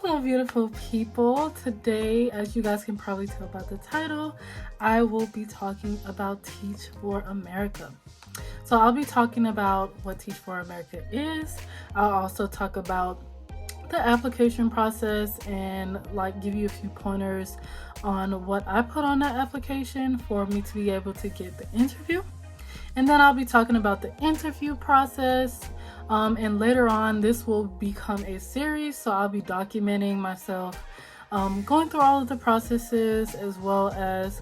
Hello, beautiful people. Today, as you guys can probably tell by the title, I will be talking about Teach for America. So I'll be talking about what Teach for America is. I'll also talk about the application process and give you a few pointers on what I put on that application for me to be able to get the interview. And then I'll be talking about the interview process. And later on, this will become a series. So I'll be documenting myself going through all of the processes, as well as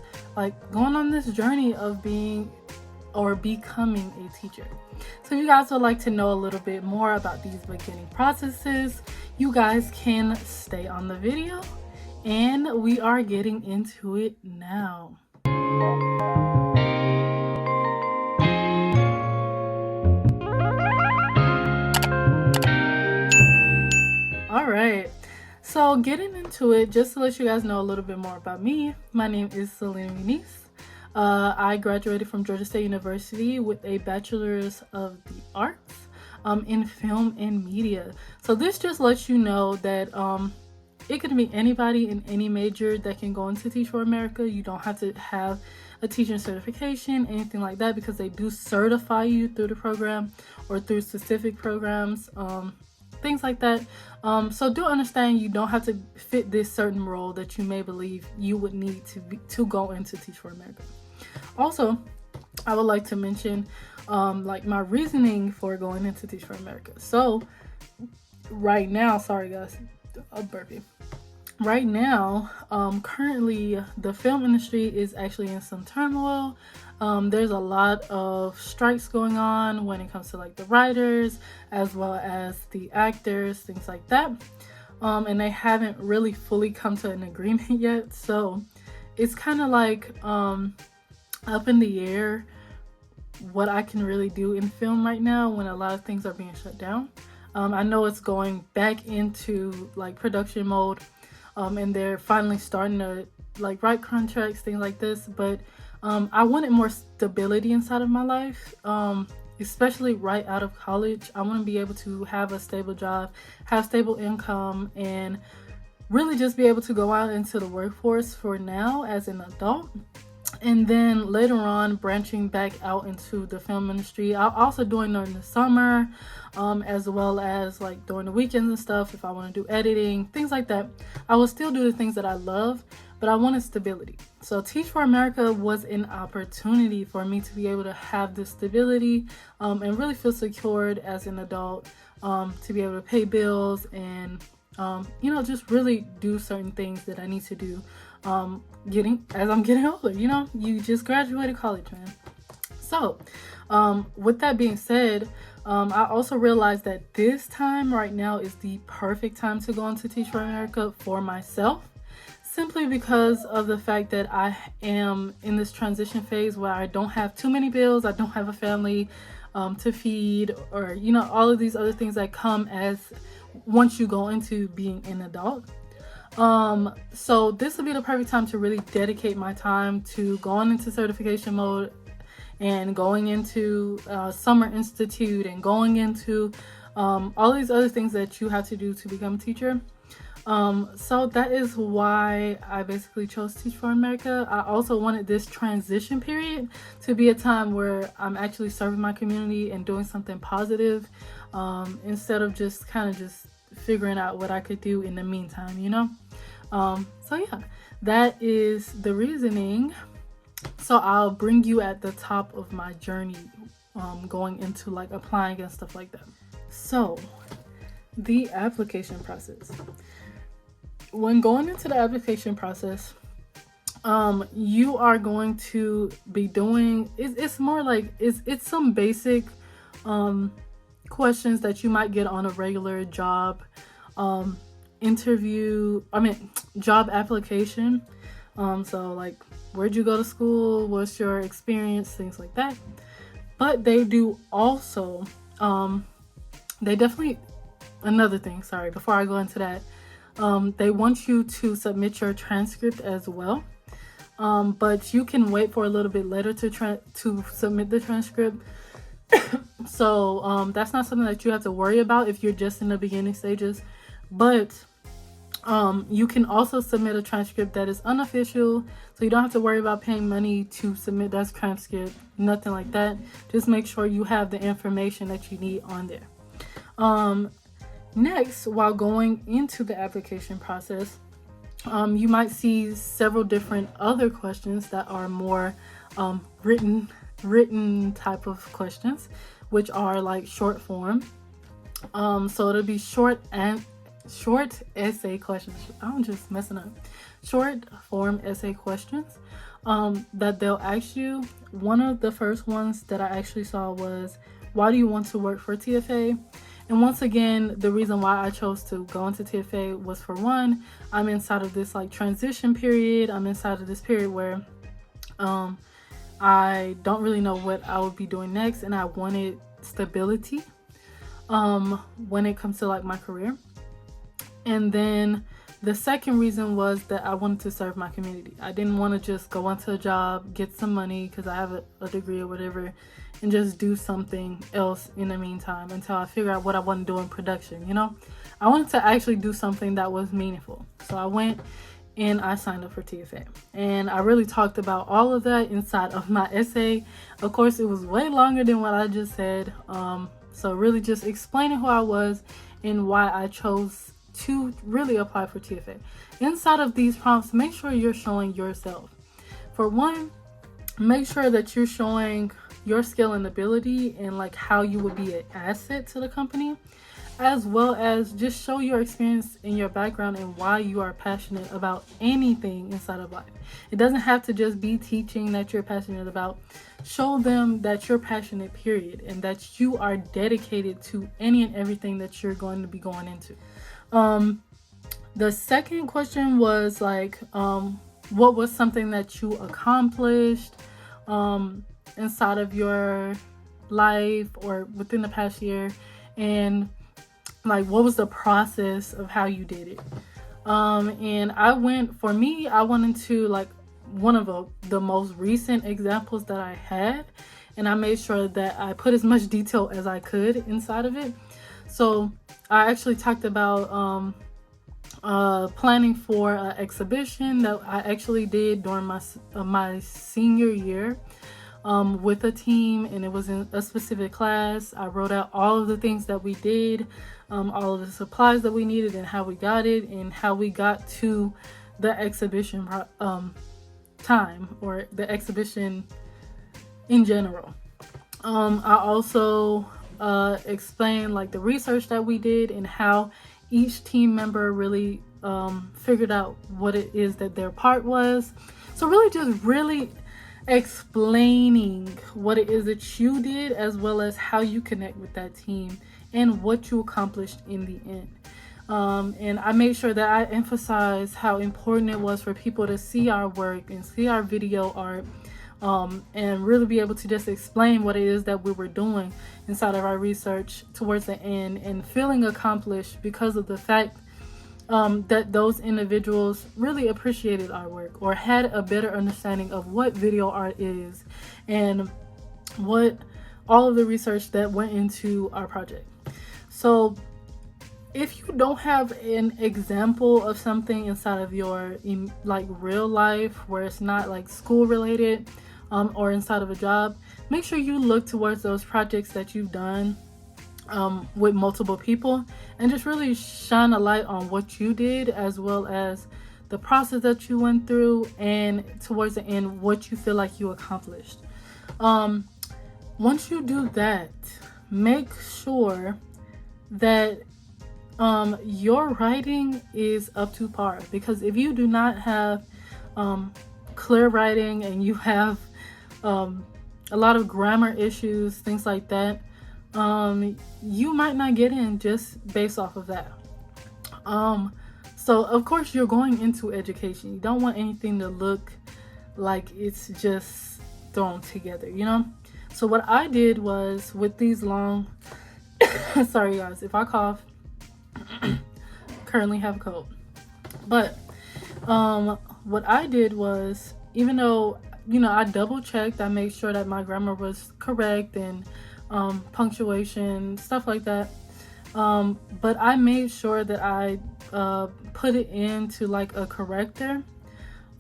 going on this journey of being or becoming a teacher. So if you guys would like to know a little bit more about these beginning processes, you guys can stay on the video, and we are getting into it now. All right, so getting into it, just to let you guys know a little bit more about me, my name is Selena Muniz. I graduated from Georgia State University with a Bachelor's of the Arts in Film and Media. So this just lets you know that it could be anybody in any major that can go into Teach for America. You don't have to have a teaching certification, anything like that, because they do certify you through the program or through specific programs. Things like that. So do understand you don't have to fit this certain role that you may believe you would need to go into Teach for America. Also, I would like to mention my reasoning for going into Teach for America. So right now, sorry guys, a burpee. Right now, currently the film industry is actually in some turmoil. There's a lot of strikes going on when it comes to the writers as well as the actors, things like that. And they haven't really fully come to an agreement yet. So it's kind of up in the air what I can really do in film right now when a lot of things are being shut down. I know it's going back into production mode, and they're finally starting to write contracts, things like this, but I wanted more stability inside of my life, especially right out of college. I want to be able to have a stable job, have stable income, and really just be able to go out into the workforce for now as an adult. And then later on, branching back out into the film industry. I'll also doing during the summer, as well as during the weekends and stuff. If I want to do editing, things like that, I will still do the things that I love, but I wanted stability. So Teach for America was an opportunity for me to be able to have this stability and really feel secured as an adult, to be able to pay bills and just really do certain things that I need to do as I'm getting older. You just graduated college, man. So with that being said, I also realized that this time right now is the perfect time to go into Teach for America for myself, simply because of the fact that I am in this transition phase where I don't have too many bills, I don't have a family to feed, or all of these other things that come as once you go into being an adult. So this will be the perfect time to really dedicate my time to going into certification mode and going into Summer Institute and going into all these other things that you have to do to become a teacher. So that is why I basically chose Teach for America. I also wanted this transition period to be a time where I'm actually serving my community and doing something positive, instead of just figuring out what I could do in the meantime, So yeah, that is the reasoning. So I'll bring you at the top of my journey, going into applying and stuff like that. So the application process. When going into the application process, you are going to be doing, it's more it's some basic questions that you might get on a regular job job application. So where'd you go to school, what's your experience, things like that. But they do also another thing, sorry, before I go into that, they want you to submit your transcript as well. But you can wait for a little bit later to submit the transcript. So that's not something that you have to worry about if you're just in the beginning stages. But You can also submit a transcript that is unofficial, so you don't have to worry about paying money to submit that transcript, nothing like that. Just make sure you have the information that you need on there. Next, while going into the application process, you might see several different other questions that are more written type of questions, which are like short form. So it'll be short essay questions. I'm just messing up. Short form essay questions that they'll ask you. One of the first ones that I actually saw was, why do you want to work for TFA? And once again, the reason why I chose to go into TFA was, for one, I'm inside of this like transition period. I'm inside of this period where I don't really know what I would be doing next, and I wanted stability when it comes to like my career. And then the second reason was that I wanted to serve my community. I didn't want to just go into a job, get some money because I have a degree or whatever, and just do something else in the meantime until I figure out what I want to do in production. I wanted to actually do something that was meaningful. So I went and I signed up for TFA. And I really talked about all of that inside of my essay. Of course, it was way longer than what I just said. So really just explaining who I was and why I chose to really apply for TFA. Inside of these prompts, make sure you're showing yourself. For one, make sure that you're showing your skill and ability and like how you would be an asset to the company, as well as just show your experience and your background and why you are passionate about anything inside of life. It doesn't have to just be teaching that you're passionate about. Show them that you're passionate, period, and that you are dedicated to any and everything that you're going to be going into. The second question was like, what was something that you accomplished inside of your life or within the past year, and like what was the process of how you did it. And I went into like one of the most recent examples that I had, and I made sure that I put as much detail as I could inside of it. So I actually talked about planning for an exhibition that I actually did during my senior year with a team, and it was in a specific class. I wrote out all of the things that we did, all of the supplies that we needed, and how we got it, and how we got to the exhibition time, or the exhibition in general. I also explained like the research that we did and how each team member really figured out what it is that their part was. So really explaining what it is that you did, as well as how you connect with that team and what you accomplished in the end. And I made sure that I emphasized how important it was for people to see our work and see our video art, and really be able to just explain what it is that we were doing inside of our research towards the end, and feeling accomplished because of the fact that those individuals really appreciated our work, or had a better understanding of what video art is and what all of the research that went into our project. So if you don't have an example of something inside of your like real life where it's not like school related, or inside of a job, make sure you look towards those projects that you've done with multiple people, and just really shine a light on what you did, as well as the process that you went through, and towards the end what you feel like you accomplished. Once you do that, make sure that your writing is up to par, because if you do not have clear writing, and you have a lot of grammar issues, things like that, you might not get in just based off of that. So of course you're going into education. You don't want anything to look like it's just thrown together, So what I did was, with these long sorry guys if I cough, currently have a cold. But what I did was, even though I double checked, I made sure that my grammar was correct, and punctuation, stuff like that, but I made sure that I put it into like a corrector,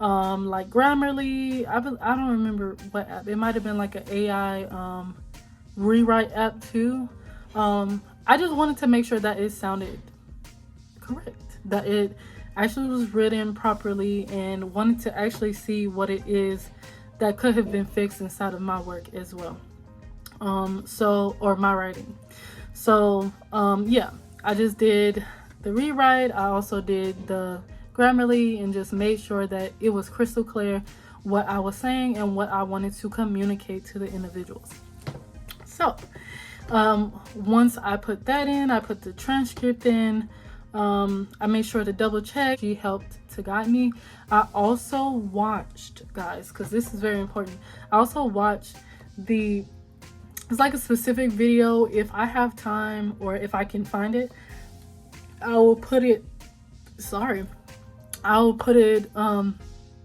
like Grammarly. I don't remember what app. It might have been like an AI rewrite app too. I just wanted to make sure that it sounded correct, that it actually was written properly, and wanted to actually see what it is that could have been fixed inside of my work as well. Or my writing. So yeah, I just did the rewrite. I also did the Grammarly and just made sure that it was crystal clear what I was saying and what I wanted to communicate to the individuals. So once I put that in, I put the transcript in. I made sure to double check. She helped to guide me. I also watched, guys, because this is very important. I also watched it's like a specific video. If I have time or if I can find it, I will put it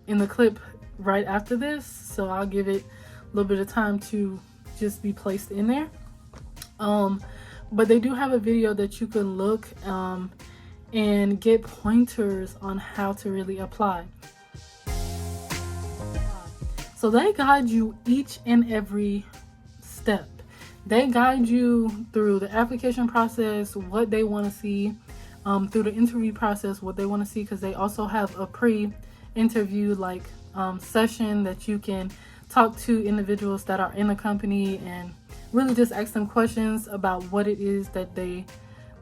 in the clip right after this. So I'll give it a little bit of time to just be placed in there. But they do have a video that you can look and get pointers on how to really apply. So they guide you each and every step. They guide you through the application process, what they want to see, through the interview process, what they want to see, because they also have a pre-interview session that you can talk to individuals that are in the company and really just ask them questions about what it is that they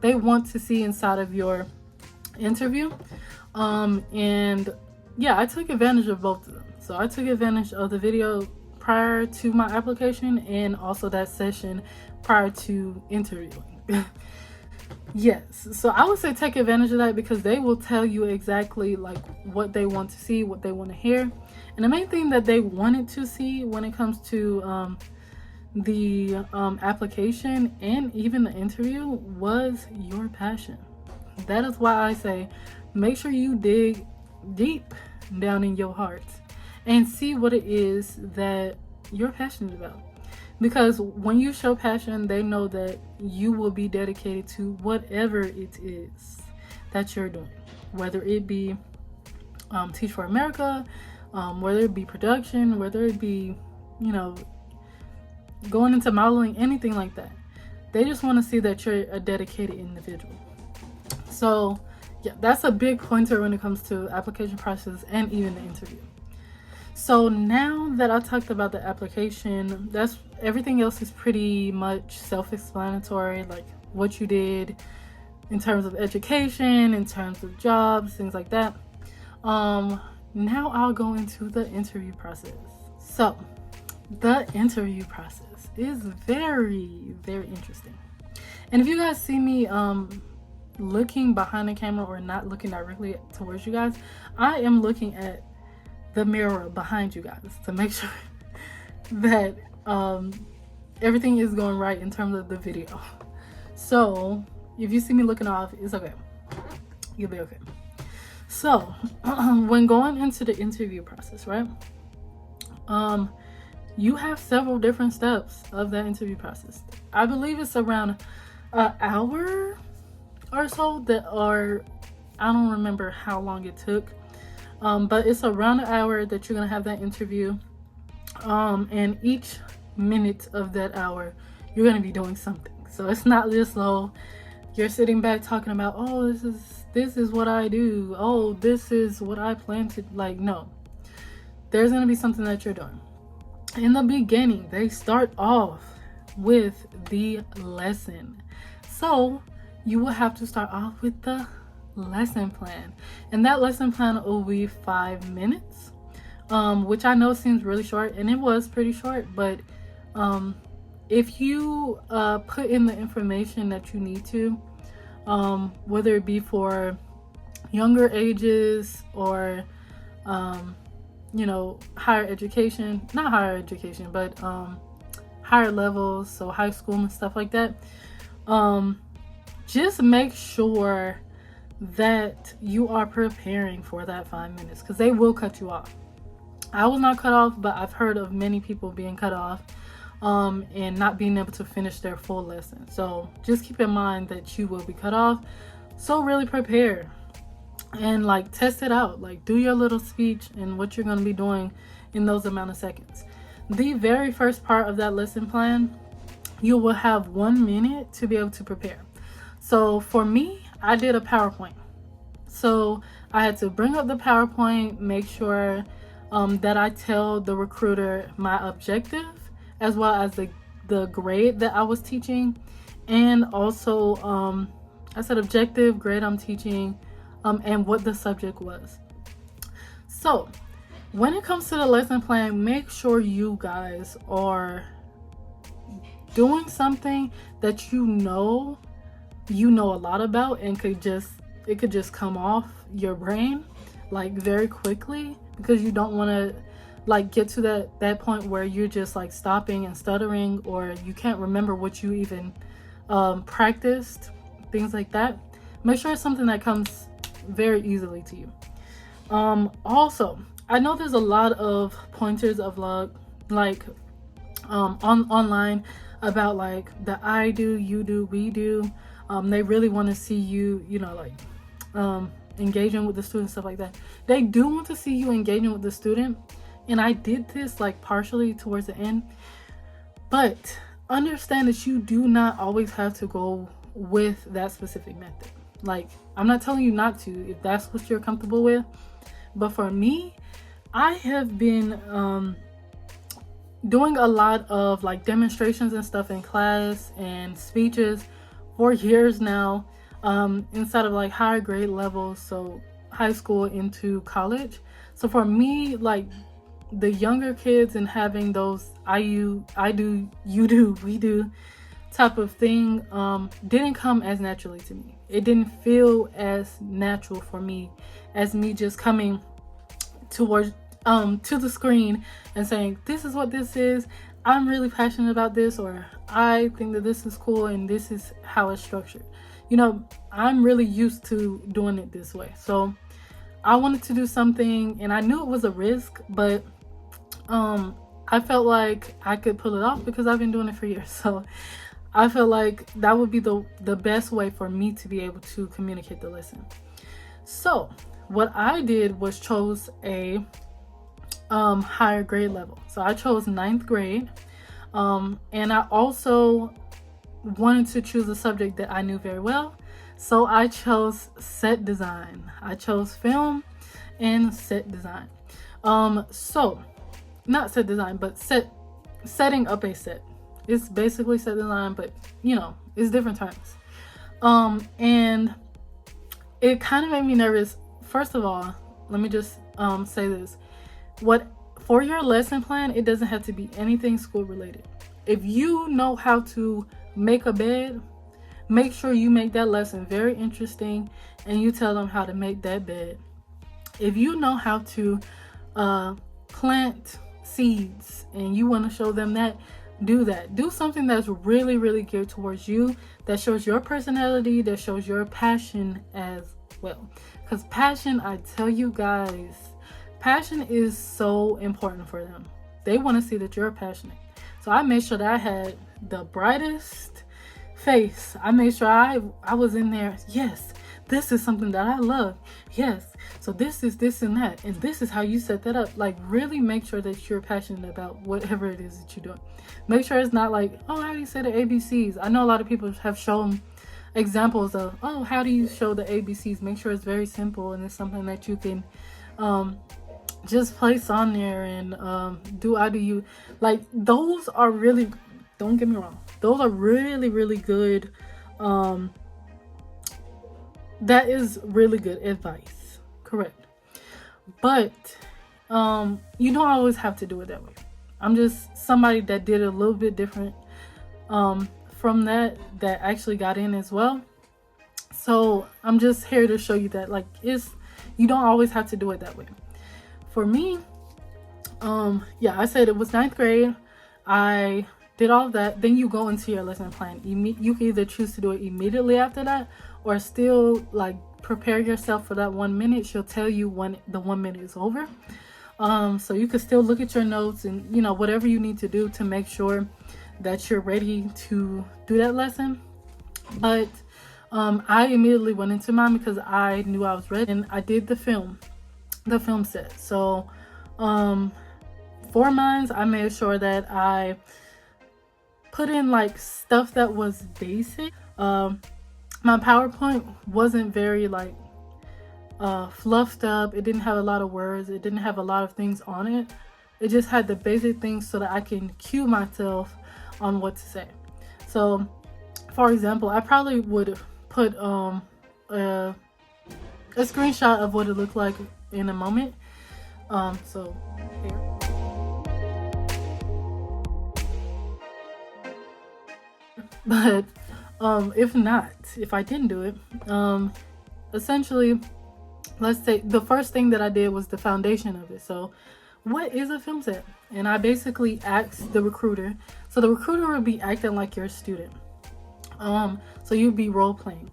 want to see inside of your interview. And yeah, I took advantage of both of them. So I took advantage of the video prior to my application and also that session prior to interviewing. Yes, so I would say take advantage of that, because they will tell you exactly like what they want to see, what they want to hear. And the main thing that they wanted to see when it comes to the application and even the interview was your passion. That is why I say make sure you dig deep down in your heart and see what it is that you're passionate about. Because when you show passion, they know that you will be dedicated to whatever it is that you're doing, whether it be Teach for America, whether it be production, whether it be, going into modeling, anything like that. They just want to see that you're a dedicated individual. So yeah, that's a big pointer when it comes to application process and even the interview. So now that I talked about the application, everything else is pretty much self-explanatory, like what you did in terms of education, in terms of jobs, things like that. Now I'll go into the interview process. So the interview process is very, very interesting. And if you guys see me looking behind the camera or not looking directly towards you guys, I am looking at the mirror behind you guys to make sure that everything is going right in terms of the video. So if you see me looking off, it's okay. You'll be okay. So when going into the interview process, right, you have several different steps of that interview process. I believe it's around an hour or so I don't remember how long it took, but it's around an hour that you're gonna have that interview, and each minute of that hour you're gonna be doing something. So it's not just you're sitting back talking about, oh, this is what I do, oh, this is what I plan to, no, there's gonna be something that you're doing. In the beginning, they start off with the lesson. So you will have to start off with the lesson plan. And that lesson plan will be 5 minutes, which I know seems really short, and it was pretty short, but if you put in the information that you need to, whether it be for younger ages or higher education, not higher education, but higher levels, so high school and stuff like that, just make sure that you are preparing for that 5 minutes, because they will cut you off. I was not cut off, but I've heard of many people being cut off and not being able to finish their full lesson. So just keep in mind that you will be cut off. So really prepare. and like test it out. Like do your little speech and what you're going to be doing in those amount of seconds. The very first part of that lesson plan, you will have 1 minute to be able to prepare. So for me, I did a PowerPoint. So I had to bring up the PowerPoint, make sure that I tell the recruiter my objective as well as the grade that I was teaching. And also, I said objective, grade I'm teaching, and what the subject was. So when it comes to the lesson plan, make sure you guys are doing something that you know a lot about and it could just come off your brain like very quickly, because you don't want to like get to that point where you're just like stopping and stuttering, or you can't remember what you even practiced, things like that. Make sure it's something that comes very easily to you. Also, I know there's a lot of pointers of like online about like the I do, you do, we do. They really want to see you, engaging with the student, stuff like that. They do want to see you engaging with the student, and I did this like partially towards the end, but understand that you do not always have to go with that specific method. Like, I'm not telling you not to if that's what you're comfortable with, but for me, I have been doing a lot of like demonstrations and stuff in class and speeches for years now, inside of like higher grade levels, so high school into college. So for me, like the younger kids and having those I do, you do, we do type of thing didn't come as naturally to me. It didn't feel as natural for me as me just coming towards to the screen and saying, this is what this is, I'm really passionate about this, or I think that this is cool and this is how it's structured. I'm really used to doing it this way. So I wanted to do something, and I knew it was a risk, but I felt like I could pull it off because I've been doing it for years. So I felt like that would be the best way for me to be able to communicate the lesson. So what I did was chose a higher grade level. So I chose 9th grade, and I also wanted to choose a subject that I knew very well. So I chose set design. I chose film and set design. So not set design, but setting up a set. It's basically set design, but it's different terms. And it kind of made me nervous. First of all, let me just say this. For your lesson plan, it doesn't have to be anything school related. If you know how to make a bed, make sure you make that lesson very interesting and you tell them how to make that bed. If you know how to plant seeds and you want to show them that, do that. Do something that's really, really geared towards you, that shows your personality, that shows your passion as well. Because passion, I tell you guys, passion is so important for them. They want to see that you're passionate. So I made sure that I had the brightest face. I made sure I was in there. Yes, this is something that I love. Yes, so this is this and that, and this is how you set that up. Like, really make sure that you're passionate about whatever it is that you're doing. Make sure it's not like, oh, how do you say the ABCs? I know a lot of people have shown examples of, oh, how do you show the ABCs? Make sure it's very simple and it's something that you can just place on there and do I do you. Like, those are really, don't get me wrong, those are really, really good. That is really good advice, correct. But you don't always have to do it that way. I'm just somebody that did it a little bit different from that actually got in as well. So I'm just here to show you that, like, you don't always have to do it that way. For me, I said it was 9th grade. I did all of that. Then you go into your lesson plan. You can either choose to do it immediately after that, or still like prepare yourself for that 1 minute. She'll tell you when the 1 minute is over. So you can still look at your notes and whatever you need to do to make sure that you're ready to do that lesson. But I immediately went into mine because I knew I was ready, and I did the film set. So for mine, I made sure that I put in like stuff that was basic. My PowerPoint wasn't very like fluffed up. It didn't have a lot of words. It didn't have a lot of things on it. It just had the basic things so that I can cue myself on what to say. So for example, I probably would put a screenshot of what it looked like in a moment. So here. But if I didn't do it, essentially, let's say the first thing that I did was the foundation of it. So what is a film set? And I basically asked the recruiter. So the recruiter would be acting like your student. So you'd be role playing.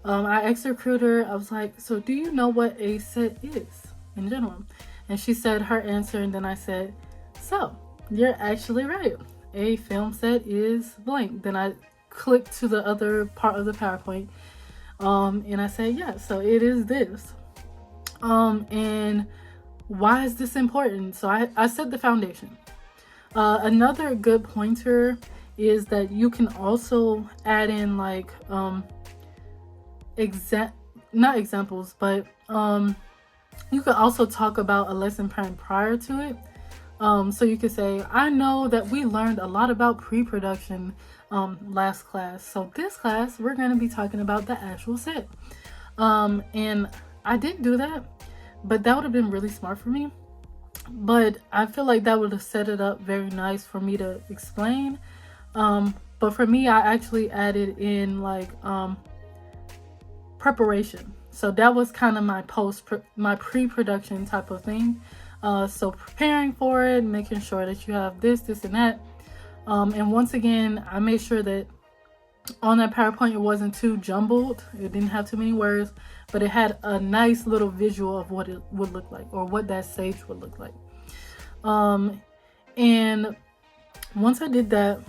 I asked the recruiter, I was like, so do you know what a set is in general? And she said her answer, and then I said, so you're actually right. A film set is blank. Then I clicked to the other part of the PowerPoint, and I said, yeah, so it is this. And why is this important? So I set the foundation. Another good pointer is that you can also add in like not examples, but you could also talk about a lesson plan prior to it. So you could say, I know that we learned a lot about pre-production last class. So this class, we're going to be talking about the actual set. And I didn't do that, but that would have been really smart for me. But I feel like that would have set it up very nice for me to explain. But for me, I actually added in like preparation. So that was kind of my pre-production type of thing. So preparing for it, making sure that you have this, and that. And once again, I made sure that on that PowerPoint, it wasn't too jumbled. It didn't have too many words, but it had a nice little visual of what it would look like, or what that stage would look like. And once I did that,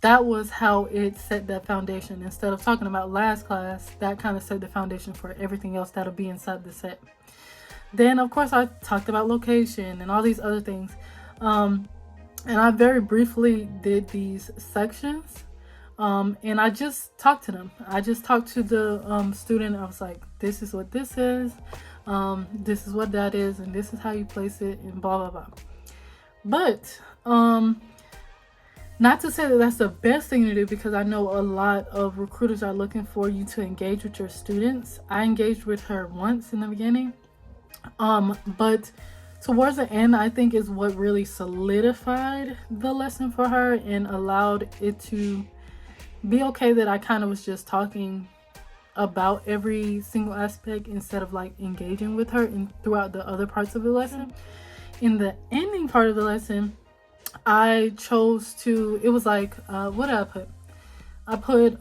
that was how it set that foundation. Instead of talking about last class, that kind of set the foundation for everything else that'll be inside the set. Then, of course, I talked about location and all these other things. And I very briefly did these sections. And I just talked to them. I just talked to the student. I was like, this is what this is. This is what that is. And this is how you place it, and blah, blah, blah. But not to say that that's the best thing to do, because I know a lot of recruiters are looking for you to engage with your students. I engaged with her once in the beginning. But towards the end, I think is what really solidified the lesson for her and allowed it to be okay that I kind of was just talking about every single aspect instead of like engaging with her throughout the other parts of the lesson. In the ending part of the lesson, I chose to, it was like, what did I put? I put,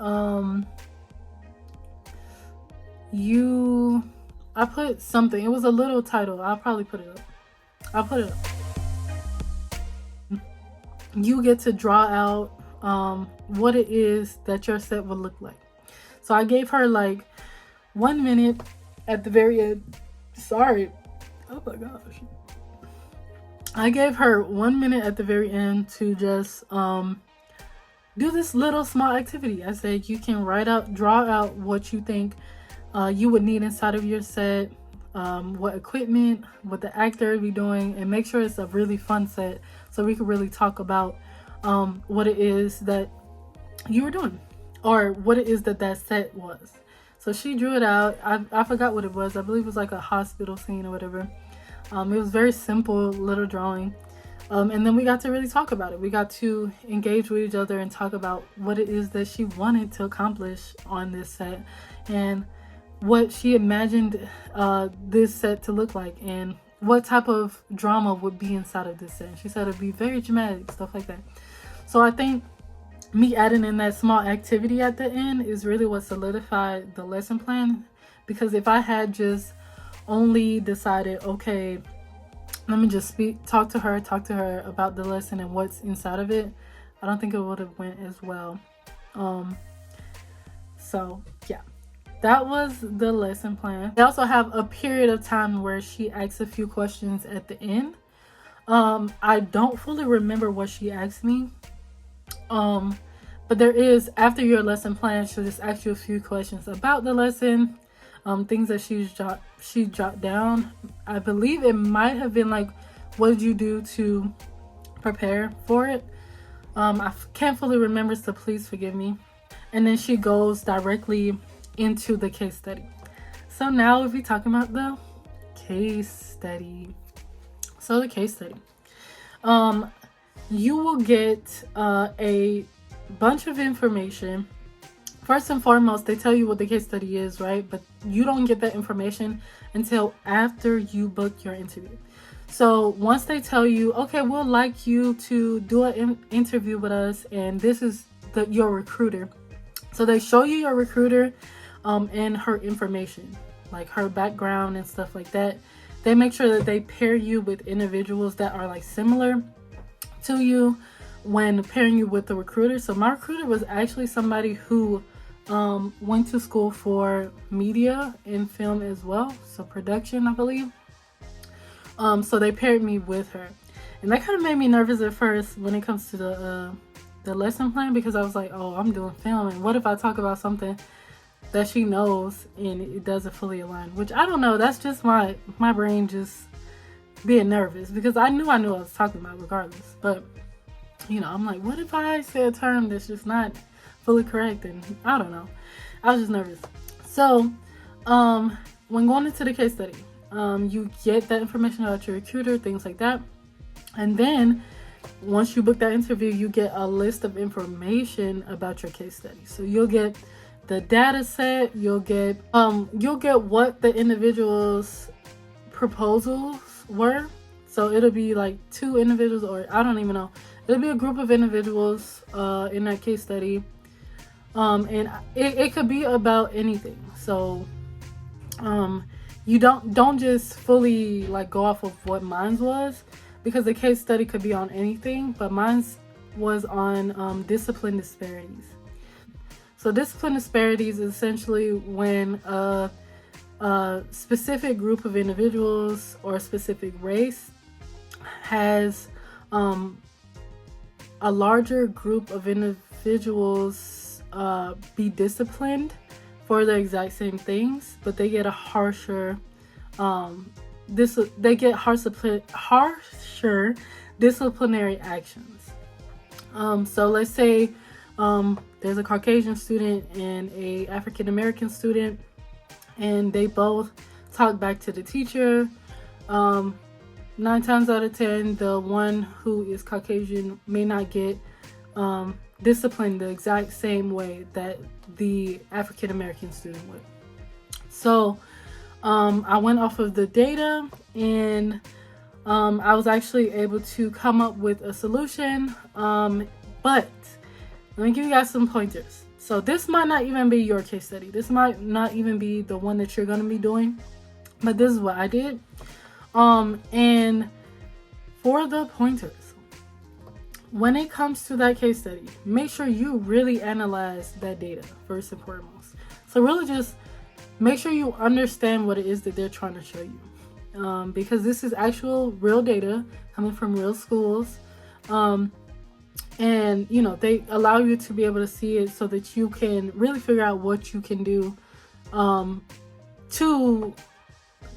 I put something. It was a little title. I'll probably put it up. I'll put it up. You get to draw out what it is that your set would look like. So I gave her like 1 minute at the very end. Sorry. Oh my gosh. I gave her 1 minute at the very end to just do this little small activity. I said you can draw out what you think you would need inside of your set, what equipment, what the actor would be doing, and make sure it's a really fun set so we could really talk about what it is that you were doing, or what it is that set was. So she drew it out. I forgot what it was. I believe it was like a hospital scene or whatever. It was very simple little drawing. And then we got to really talk about it. We got to engage with each other and talk about what it is that she wanted to accomplish on this set, and what she imagined this set to look like, and what type of drama would be inside of this set. And she said it'd be very dramatic, stuff like that. So I think me adding in that small activity at the end is really what solidified the lesson plan. Because if I had just only decided, okay, let me just talk to her about the lesson and what's inside of it, I don't think it would have went as well. So yeah, that was the lesson plan. They also have a period of time where she asks a few questions at the end. I don't fully remember what she asked me. But there is, after your lesson plan, she'll just ask you a few questions about the lesson, things that she jot down. I believe it might have been like, what did you do to prepare for it? I can't fully remember, so please forgive me. And then she goes directly into the case study. So now we'll be talking about the case study. So the case study. You will get a bunch of information. First and foremost, they tell you what the case study is, right? But you don't get that information until after you book your interview. So once they tell you, okay, we'll like you to do an interview with us, and this is your recruiter. So they show you your recruiter and her information, like her background and stuff like that. They make sure that they pair you with individuals that are like similar to you when pairing you with the recruiter. So my recruiter was actually somebody who went to school for media and film as well, so production, I believe. So they paired me with her, and that kind of made me nervous at first when it comes to the lesson plan, because I was like, oh, I'm doing film, and what if I talk about something that she knows and it doesn't fully align? Which, I don't know, that's just my brain just being nervous, because I knew what I was talking about regardless. But I'm like, what if I say a term that's just not fully correct? And I don't know, I was just nervous. So when going into the case study, you get that information about your recruiter, things like that. And then once you book that interview, you get a list of information about your case study. So you'll get the data set, you'll get what the individual's proposals were. So it'll be like 2 individuals, or I don't even know. It'll be a group of individuals in that case study. And it could be about anything. So you don't just fully like go off of what mine was, because the case study could be on anything, but mine was on discipline disparities. So discipline disparities is essentially when a specific group of individuals or a specific race has a larger group of individuals be disciplined for the exact same things, but they get a harsher harsher disciplinary actions. So let's say there's a Caucasian student and a African American student, and they both talk back to the teacher. 9 times out of 10, the one who is Caucasian may not get disciplined the exact same way that the African American student would. So I went off of the data, and I was actually able to come up with a solution. But let me give you guys some pointers. So this might not even be your case study. This might not even be the one that you're going to be doing. But this is what I did. And for the pointers, when it comes to that case study, make sure you really analyze that data first and foremost. So really just make sure you understand what it is that they're trying to show you. Because this is actual real data coming from real schools. And they allow you to be able to see it so that you can really figure out what you can do to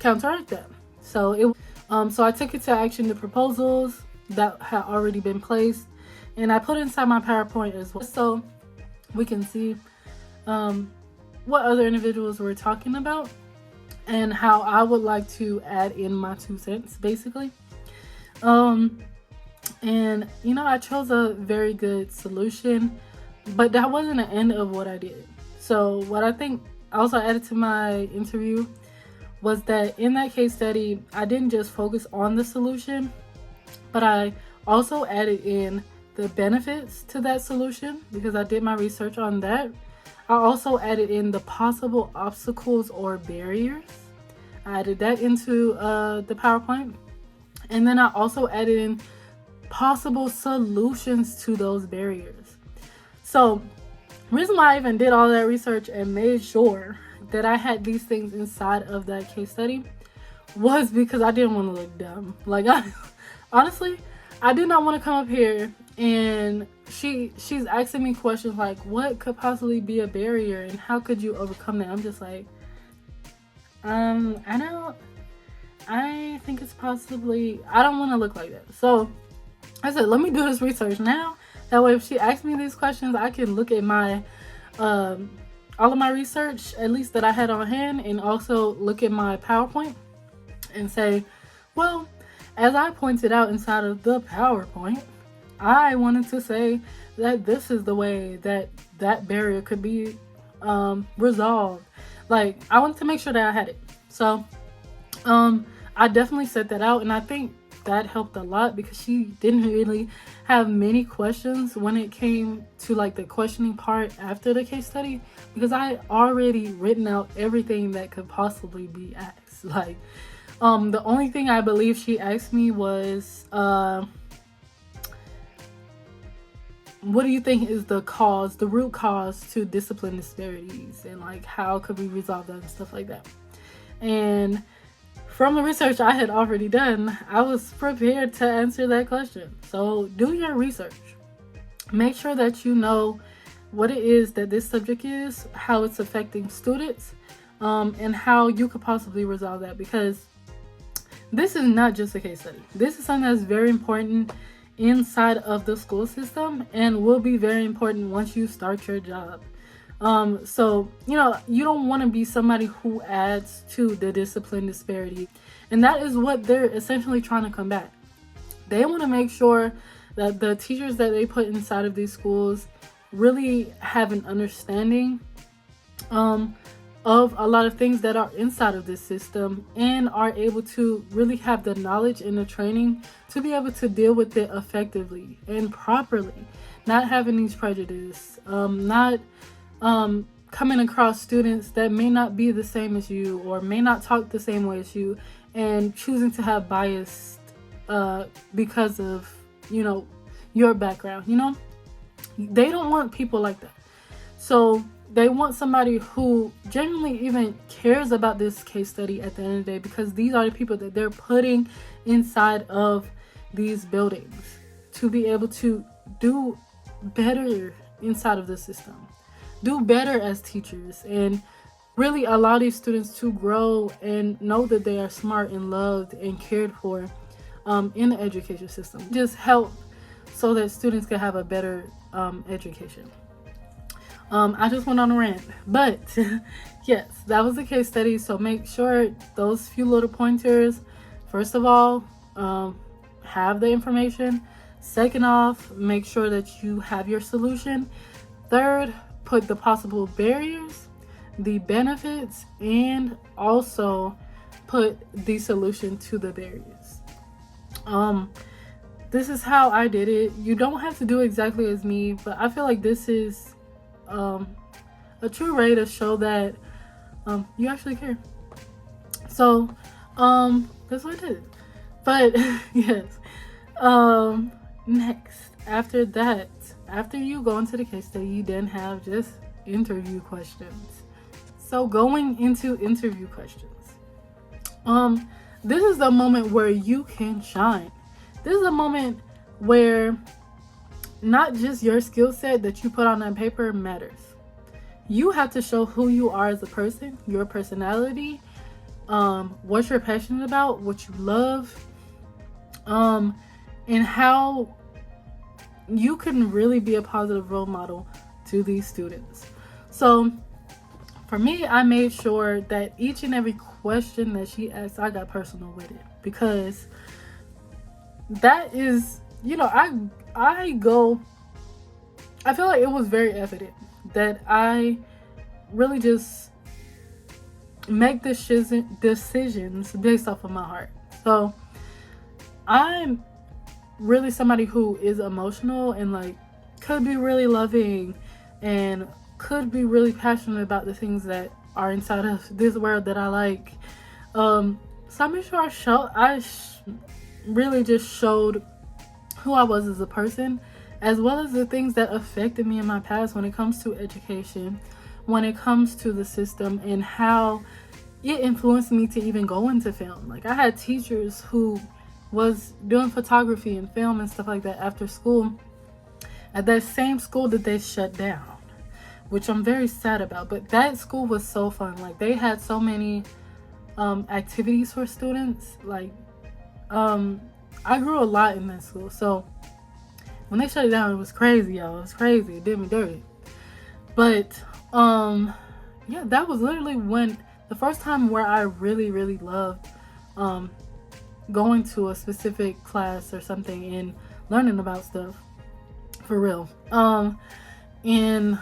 counteract that. So I took it to action the proposals that had already been placed, and I put inside my PowerPoint as well, so we can see what other individuals were talking about and how I would like to add in my 2 cents, basically. And I chose a very good solution, but that wasn't the end of what I did. So what I think I also added to my interview was that in that case study, I didn't just focus on the solution, but I also added in the benefits to that solution, because I did my research on that. I also added in the possible obstacles or barriers. I added that into the PowerPoint. And then I also added in possible solutions to those barriers. So Reason why I even did all that research and made sure that I had these things inside of that case study was because I didn't want to look dumb. Like, honestly, I did not want to come up here and she's asking me questions like, what could possibly be a barrier and how could you overcome that? I'm just like, I think it's possibly, I don't want to look like that. So I said, let me do this research now. That way, if she asks me these questions, I can look at my, all of my research, at least that I had on hand, and also look at my PowerPoint and say, well, as I pointed out inside of the PowerPoint, I wanted to say that this is the way that that barrier could be resolved. Like, I wanted to make sure that I had it. So, I definitely set that out, and I think that helped a lot because she didn't really have many questions when it came to like the questioning part after the case study, because I already written out everything that could possibly be asked. Like, the only thing I believe she asked me was, what do you think is the root cause to discipline disparities, and like how could we resolve that and stuff like that. And from the research I had already done, I was prepared to answer that question. So do your research. Make sure that you know what it is that this subject is, how it's affecting students, and how you could possibly resolve that, because this is not just a case study. This is something that's very important inside of the school system and will be very important once you start your job. So, you don't want to be somebody who adds to the discipline disparity. And that is what they're essentially trying to combat. They want to make sure that the teachers that they put inside of these schools really have an understanding of a lot of things that are inside of this system, and are able to really have the knowledge and the training to be able to deal with it effectively and properly, not having these prejudice, not coming across students that may not be the same as you or may not talk the same way as you, and choosing to have bias because of your background. They don't want people like that. So they want somebody who genuinely even cares about this case study at the end of the day, because these are the people that they're putting inside of these buildings to be able to do better inside of the system, do better as teachers, and really allow these students to grow and know that they are smart and loved and cared for in the education system. Just help so that students can have a better education. I just went on a rant, but yes, that was the case study. So make sure those few little pointers, first of all, have the information. Second off, make sure that you have your solution. Third, put the possible barriers, the benefits, and also put the solution to the barriers. This is how I did it. You don't have to do exactly as me, but I feel like this is a true way to show that you actually care. So that's what I did. But yes, next, after that, after you go into the case study, you then have just interview questions. So going into interview questions, this is the moment where you can shine. This is a moment where not just your skill set that you put on that paper matters. You have to show who you are as a person, your personality, what you're passionate about, what you love, and how you can really be a positive role model to these students. So for me, I made sure that each and every question that she asked, I got personal with it, because that is, I feel like it was very evident that I really just make decisions based off of my heart. So I'm really somebody who is emotional and like could be really loving and could be really passionate about the things that are inside of this world that I like. So I made sure I really just showed who I was as a person as well as the things that affected me in my past when it comes to education, when it comes to the system, and how it influenced me to even go into film. Like, I had teachers who was doing photography and film and stuff like that after school at that same school that they shut down, which I'm very sad about. But that school was so fun. Like, they had so many activities for students. Like, I grew a lot in that school. So when they shut it down, it was crazy, y'all. It was crazy. It did me dirty. But yeah, that was literally when the first time where I really, really loved going to a specific class or something and learning about stuff for real. And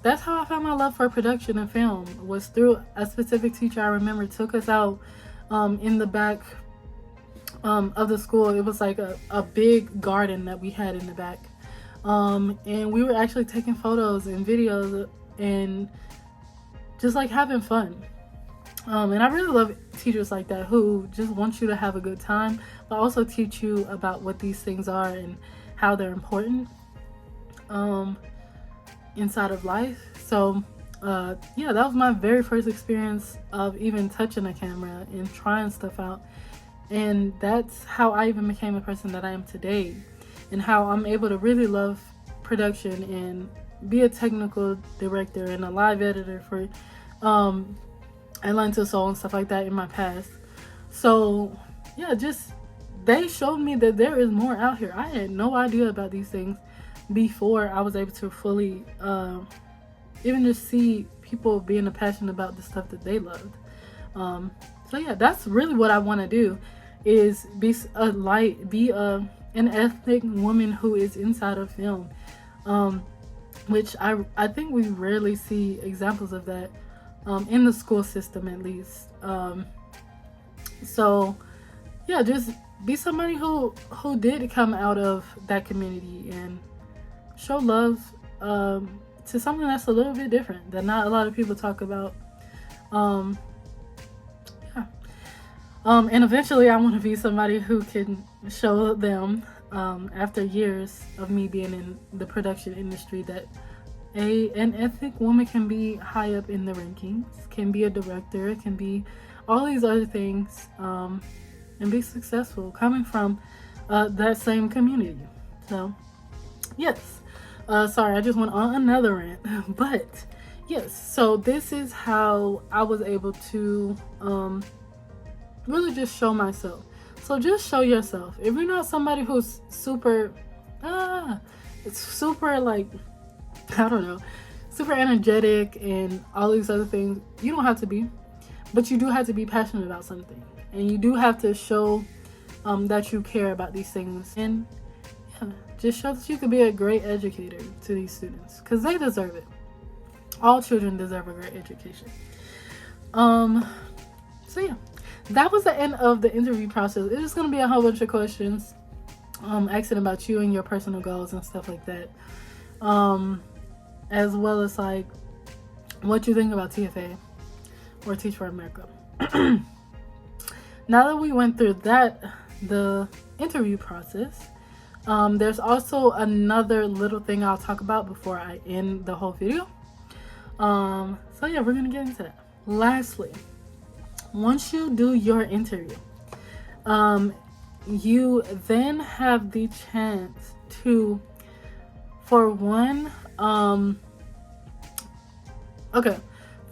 that's how I found my love for production and film, was through a specific teacher I remember took us out in the back of the school. It was like a big garden that we had in the back. And we were actually taking photos and videos and just like having fun. And I really love teachers like that who just want you to have a good time, but also teach you about what these things are and how they're important inside of life. So yeah, that was my very first experience of even touching a camera and trying stuff out. And that's how I even became the person that I am today, and how I'm able to really love production and be a technical director and a live editor for Atlanta Soul and stuff like that in my past. So yeah, just they showed me that there is more out here. I had no idea about these things before I was able to fully even just see people being passionate about the stuff that they loved. So yeah, that's really what I want to do, is be a light, be an ethnic woman who is inside of film, which I think we rarely see examples of that in the school system, at least. So yeah, just be somebody who did come out of that community and show love to something that's a little bit different that not a lot of people talk about. And eventually I want to be somebody who can show them, after years of me being in the production industry, that an ethnic woman can be high up in the rankings, can be a director, can be all these other things, and be successful coming from that same community. So yes, sorry, I just went on another rant. But yes, so this is how I was able to really just show myself. So just show yourself. If you're not somebody who's super it's super, like, I don't know, super energetic and all these other things, you don't have to be, but you do have to be passionate about something, and you do have to show that you care about these things, and yeah, just show that you could be a great educator to these students, because they deserve it. All children deserve a great education. So yeah, that was the end of the interview process. It's just going to be a whole bunch of questions asking about you and your personal goals and stuff like that, as well as like what you think about TFA or Teach for America. Now that we went through that, the interview process, there's also another little thing I'll talk about before I end the whole video. So yeah, we're gonna get into that. Lastly, once you do your interview, you then have the chance to, for one, yeah,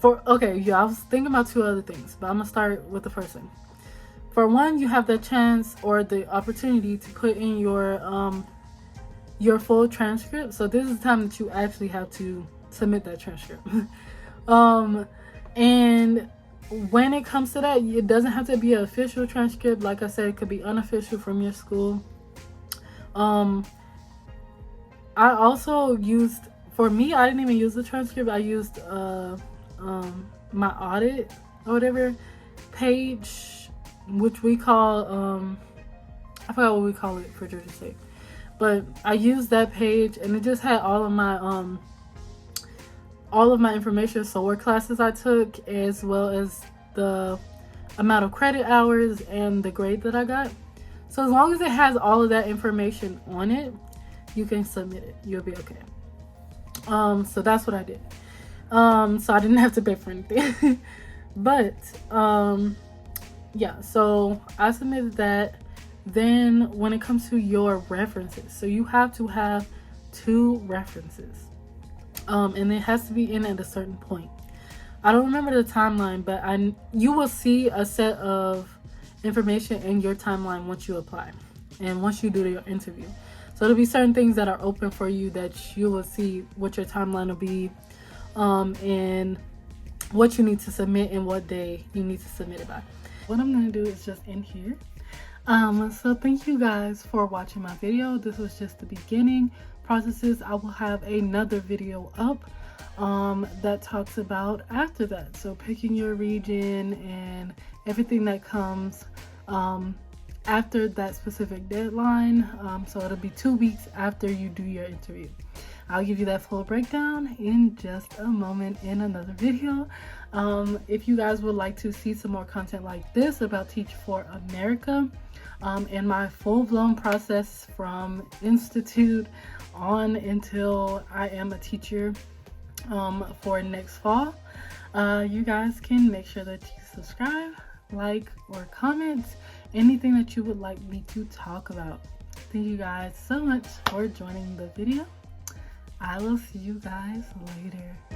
I was thinking about two other things, but I'm gonna start with the first thing. For one, you have the chance or the opportunity to put in your full transcript. So this is the time that you actually have to submit that transcript. And when it comes to that, it doesn't have to be an official transcript. Like I said, it could be unofficial from your school. I also used, for me, I didn't even use the transcript. I used my audit or whatever page, which we call, I forgot what we call it for Georgia State, but I used that page, and it just had all of my information. So what classes I took, as well as the amount of credit hours and the grade that I got. So as long as it has all of that information on it, you can submit it. You'll be okay. So that's what I did. So I didn't have to pay for anything. But yeah, so I submitted that. Then when it comes to your references, so you have to have 2 references, and it has to be in at a certain point. I don't remember the timeline, but you will see a set of information in your timeline once you apply and once you do your interview. So there'll be certain things that are open for you that you will see what your timeline will be, and what you need to submit and what day you need to submit it by. What I'm going to do is just end here. So thank you guys for watching my video. This was just the beginning processes. I will have another video up that talks about after that, so picking your region and everything that comes after that specific deadline. So it'll be 2 weeks after you do your interview. I'll give you that full breakdown in just a moment in another video. If you guys would like to see some more content like this about Teach for America, and my full-blown process from institute on until I am a teacher for next fall, you guys can make sure that you subscribe, like, or comment anything that you would like me to talk about. Thank you guys so much for joining the video. I will see you guys later.